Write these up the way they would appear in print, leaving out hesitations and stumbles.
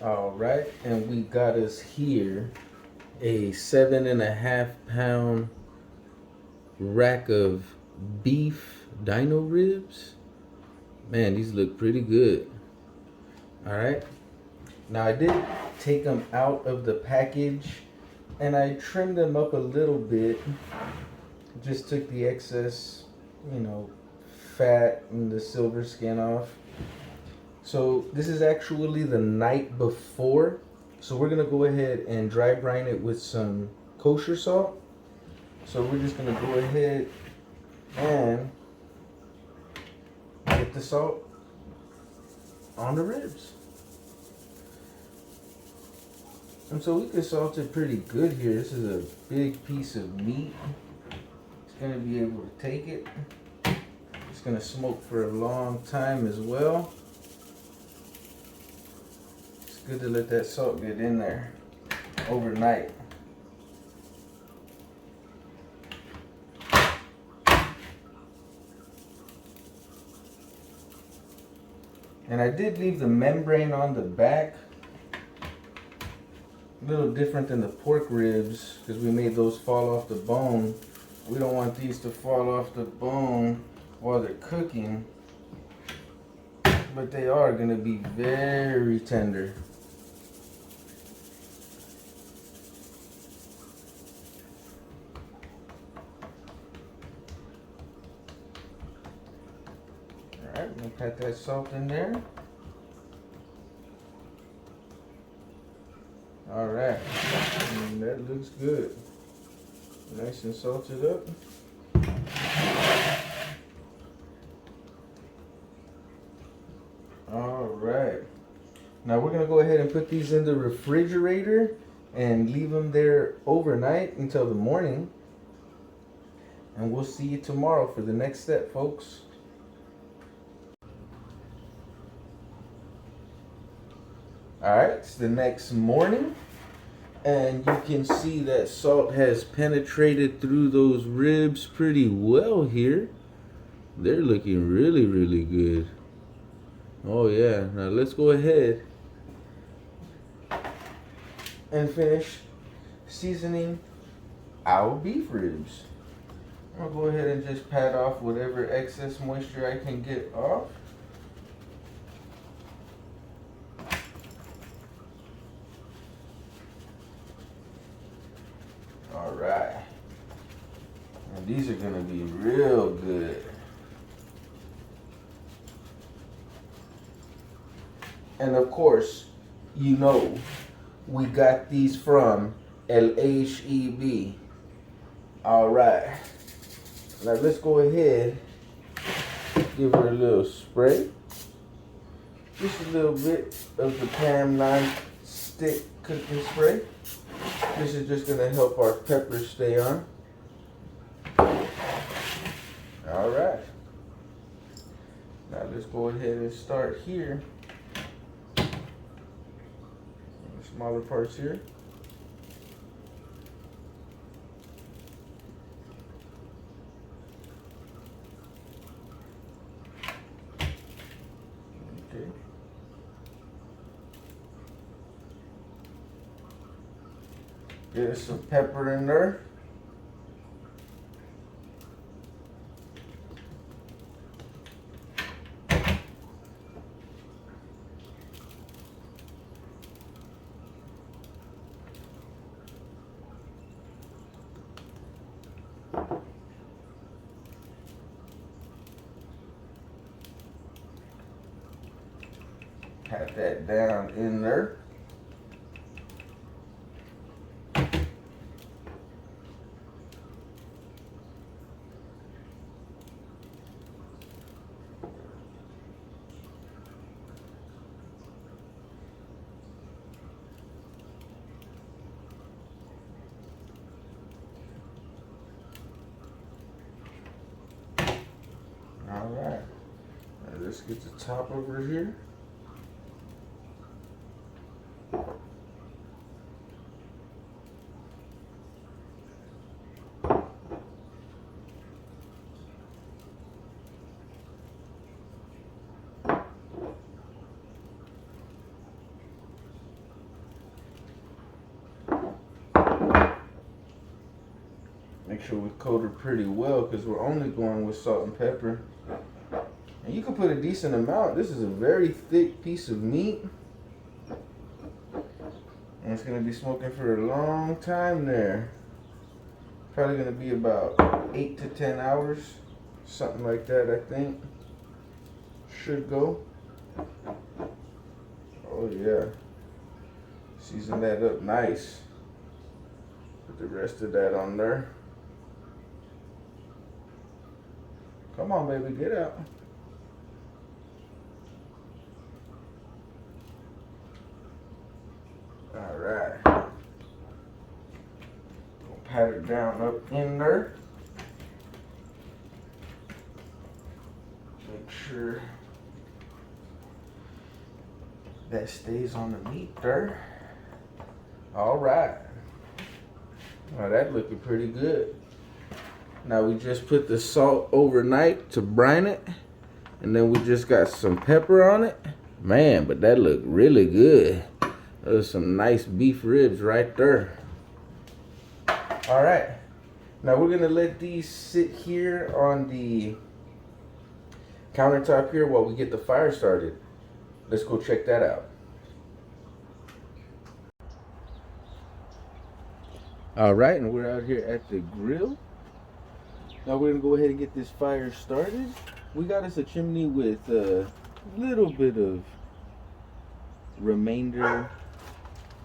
All right, and we got us here a 7.5 pound rack of beef dino ribs. Man, these look pretty good. All right, now I did take them out of the package and I trimmed them up a little bit. Just took the excess, you know, fat and the silver skin off. So this is actually the night before. So we're gonna go ahead and dry brine it with some kosher salt. So we're just gonna go ahead and get the salt on the ribs. And so we can salt it pretty good here. This is a big piece of meat. It's gonna be able to take it. It's gonna smoke for a long time as well. It's good to let that salt get in there overnight. And I did leave the membrane on the back. A little different than the pork ribs because we made those fall off the bone. We don't want these to fall off the bone while they're cooking, but they are going to be very tender. Alright, we'll pat that salt in there. Alright, that looks good. Nice and salted up. Alright, now we're going to go ahead and put these in the refrigerator and leave them there overnight until the morning. And we'll see you tomorrow for the next step, folks. Alright, it's the next morning. And you can see that salt has penetrated through those ribs pretty well here. They're looking really, really good. Oh yeah, now let's go ahead and finish seasoning our beef ribs. I'll go ahead and just pat off whatever excess moisture I can get off. All right, and these are gonna be real good. And of course, you know, we got these from El HEB. All right, now let's go ahead, give her a little spray. Just a little bit of the Pam non-stick cooking spray. This is just gonna help our peppers stay on. All right. Now let's go ahead and start here. The smaller parts here. Okay. Get some pepper in there. Pat that down in there. All right. Now let's get the top over here. Make sure we coat her pretty well because we're only going with salt and pepper. And you can put a decent amount. This is a very thick piece of meat. And it's going to be smoking for a long time there. Probably going to be about 8 to 10 hours. Something like that, I think. Should go. Oh yeah. Season that up nice. Put the rest of that on there. Come on, baby, get out. All right. Gonna pat it down up in there. Make sure that stays on the meat there. All right. Well, that looking pretty good. Now we just put the salt overnight to brine it, and then we just got some pepper on it. Man, but that looked really good. Those some nice beef ribs right there. All right. Now we're gonna let these sit here on the countertop here while we get the fire started. Let's go check that out. All right, and we're out here at the grill. Now we're gonna go ahead and get this fire started. We got us a chimney with a little bit of remainder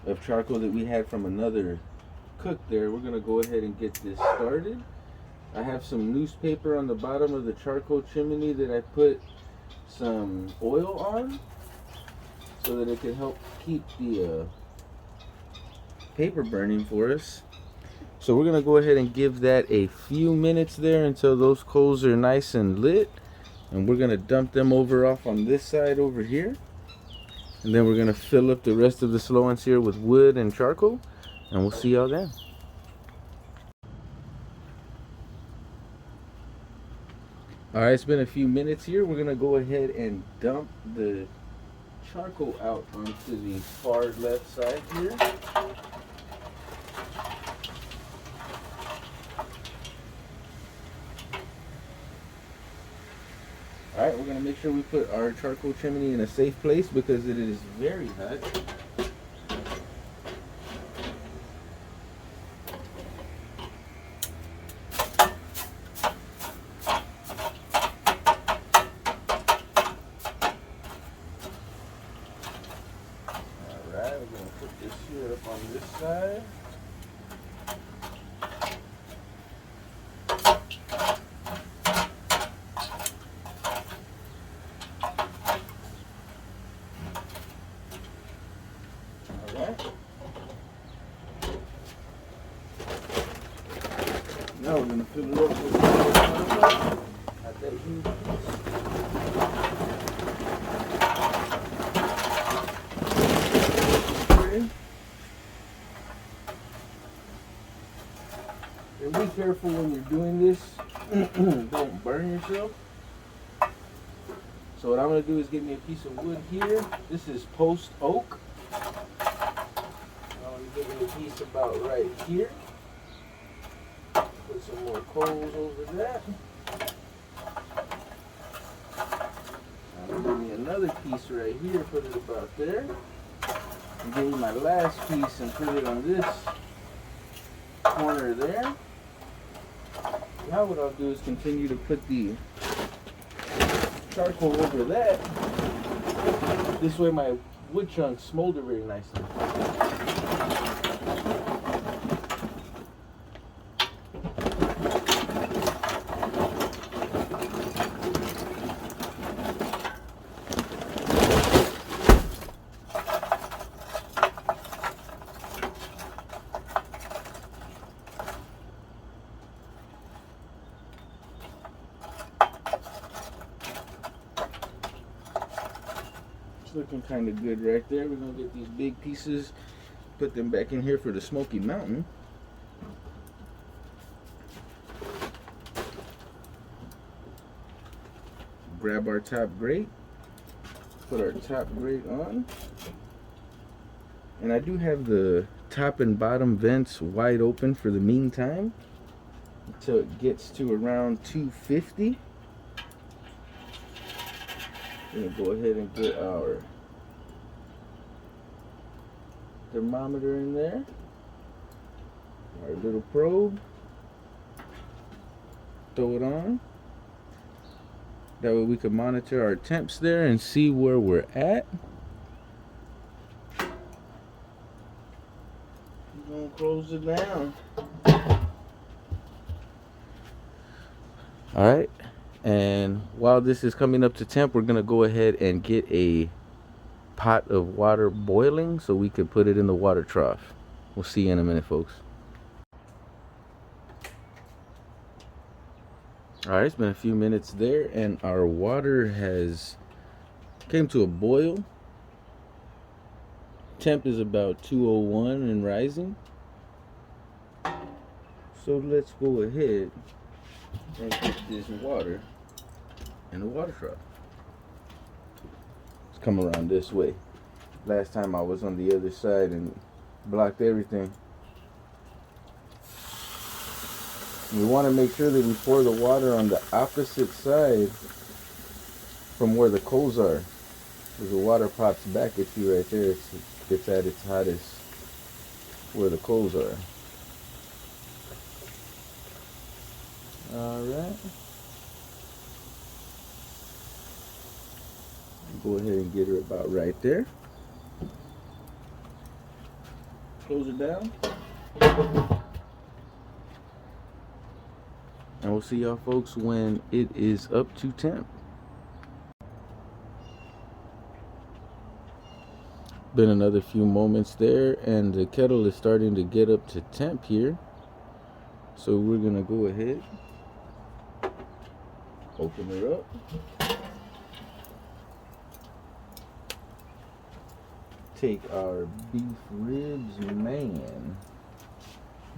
of charcoal that we had from another cook there. We're gonna go ahead and get this started. I have some newspaper on the bottom of the charcoal chimney that I put some oil on so that it can help keep the paper burning for us. So we're gonna go ahead and give that a few minutes there until those coals are nice and lit, and we're gonna dump them over off on this side over here, and then we're gonna fill up the rest of the slow-ins here with wood and charcoal, and we'll see y'all then. All right, it's been a few minutes here. We're gonna go ahead and dump the charcoal out onto the far left side here. All right, we're gonna make sure we put our charcoal chimney in a safe place because it is very hot. All right, we're gonna put this here up on this side. Now we're going to fill it up with not that huge piece. And be careful when you're doing this. Don't burn yourself. So what I'm going to do is get me a piece of wood here. This is post oak. I'm going to get me a piece about right here. Put some more coals over that. I'm gonna give me another piece right here, put it about there. And give me my last piece and put it on this corner there. Now what I'll do is continue to put the charcoal over that. This way my wood chunks smolder very nicely. Looking kind of good right there. We're gonna get these big pieces, put them back in here for the Smoky Mountain. Grab our top grate, put our top grate on, and I do have the top and bottom vents wide open for the meantime. until it gets to around 250. We're gonna go ahead and get our thermometer in there, our little probe, throw it on. That way we can monitor our temps there and see where we're at. We're gonna close it down. All right, and while this is coming up to temp, we're gonna go ahead and get a pot of water boiling so we can put it in the water trough. We'll see you in a minute, folks. All right, it's been a few minutes there and our water has came to a boil. Temp is about 201 and rising. So let's go ahead and get this water in the water trough. Let's come around this way. Last time I was on the other side and blocked everything. We want to make sure that we pour the water on the opposite side from where the coals are. Because the water pops back at you right there. It's at its hottest where the coals are. Alright. Go ahead and get her about right there. Close it down. And we'll see y'all folks when it is up to temp. Been another few moments there and the kettle is starting to get up to temp here. So we're gonna go ahead, open her up, take our beef ribs, man.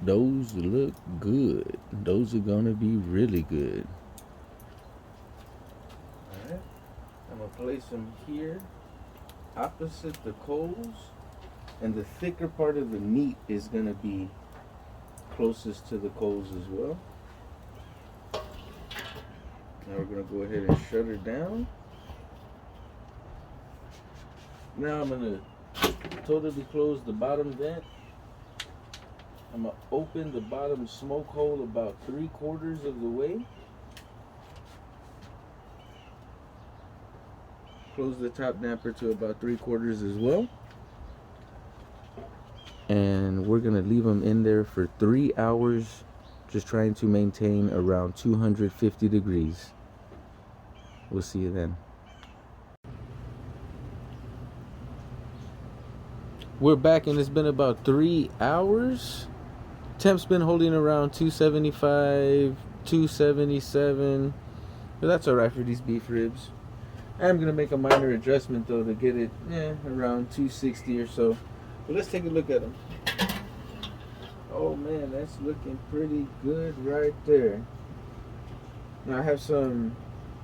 Those look good. Those are gonna be really good. Alright, I'm gonna place them here opposite the coals, and the thicker part of the meat is gonna be closest to the coals as well. Now we're gonna go ahead and shut her down. Now I'm gonna totally close the bottom vent. I'm gonna open the bottom smoke hole about 3/4 of the way. Close the top damper to about 3/4 as well. And we're gonna leave them in there for 3 hours, just trying to maintain around 250 degrees. We'll see you then. We're back and it's been about 3 hours. Temp's been holding around 275, 277, but that's alright for these beef ribs. I'm gonna make a minor adjustment though to get it around 260 or so. But let's take a look at them. Oh man, that's looking pretty good right there. Now I have some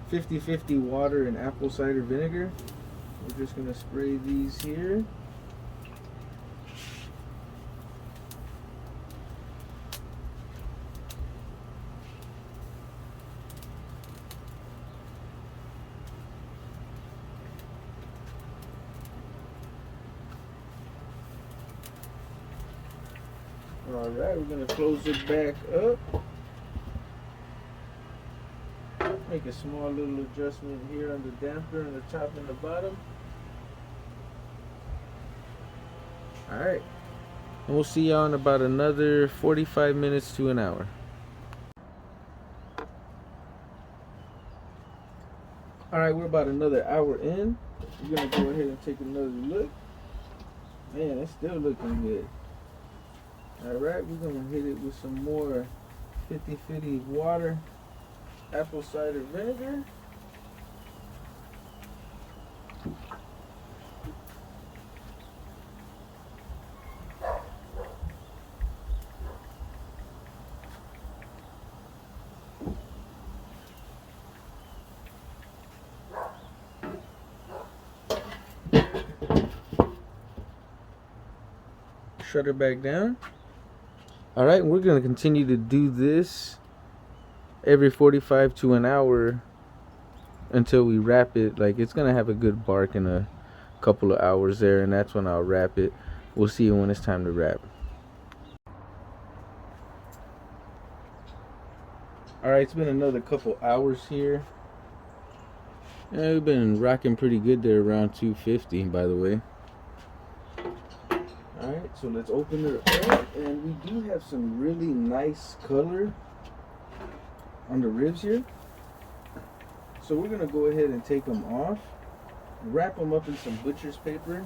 50/50 water and apple cider vinegar. We're just gonna spray these here. Alright, we're going to close it back up. Make a small little adjustment here on the damper on the top and the bottom. Alright, and we'll see y'all in about another 45 minutes to an hour. Alright, we're about another hour in. We're going to go ahead and take another look. Man, it's still looking good. Alright, we're going to hit it with some more 50/50 water, apple cider vinegar. Shut her back down. Alright, we're going to continue to do this every 45 to an hour until we wrap it. Like, it's gonna have a good bark in a couple of hours there, and that's when I'll wrap it. We'll see you when it's time to wrap. Alright, it's been another couple hours here. Yeah, we've been rocking pretty good there, around 250, by the way. Alright, so let's open her up, and we do have some really nice color on the ribs here. So we're gonna go ahead and take them off, wrap them up in some butcher's paper,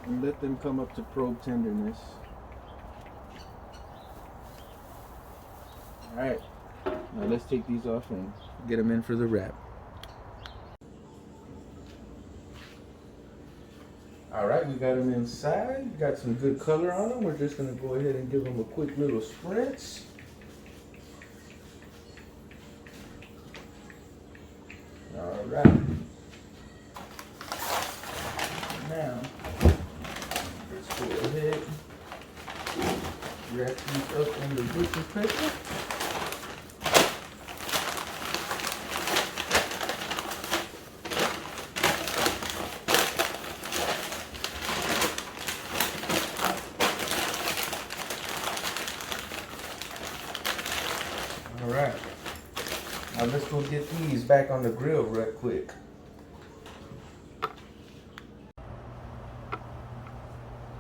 and let them come up to probe tenderness. Alright, now let's take these off and get them in for the wrap. Alright, we got them inside, got some good color on them. We're just going to go ahead and give them a quick little spritz. Alright. Now, let's go ahead, wrap these up in the butcher's paper. Alright, now let's go get these back on the grill real quick.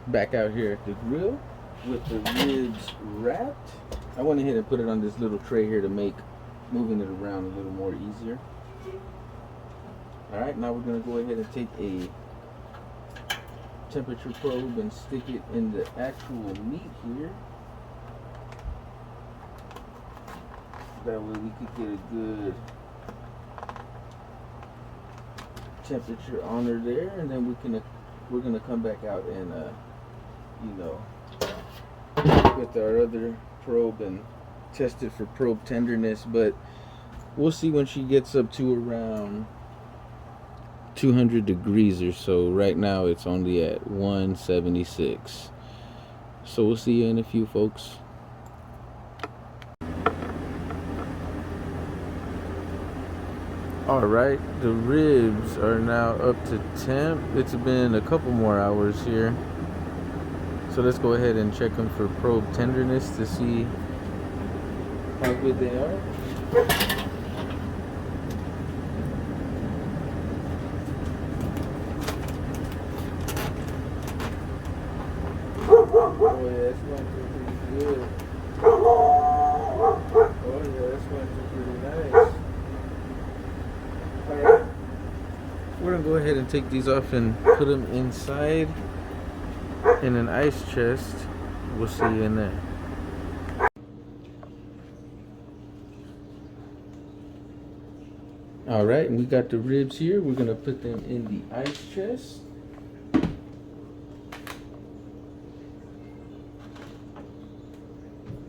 Back out here at the grill with the ribs wrapped. I went ahead and put it on this little tray here to make moving it around a little more easier. Alright, now we're going to go ahead and take a temperature probe and stick it in the actual meat here. That way we could get a good temperature on her there, and then we're gonna come back out and with our other probe and test it for probe tenderness. But we'll see when she gets up to around 200 degrees or so. Right now it's only at 176. So we'll see you in a few, folks. Alright, the ribs are now up to temp. It's been a couple more hours here. So let's go ahead and check them for probe tenderness to see how good they are. Oh yeah, that's going through pretty good. Oh yeah, that's going through pretty nice. Alright, we're gonna go ahead and take these off and put them inside in an ice chest. We'll see you in there. Alright, and we got the ribs here. We're gonna put them in the ice chest.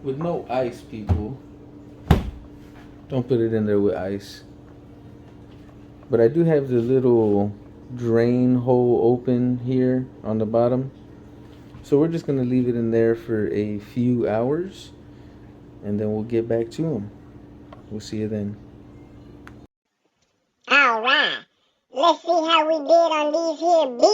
With no ice, people. Don't put it in there with ice. But I do have the little drain hole open here on the bottom. So we're just going to leave it in there for a few hours. And then we'll get back to them. We'll see you then. Alright. Let's see how we did on these here beef.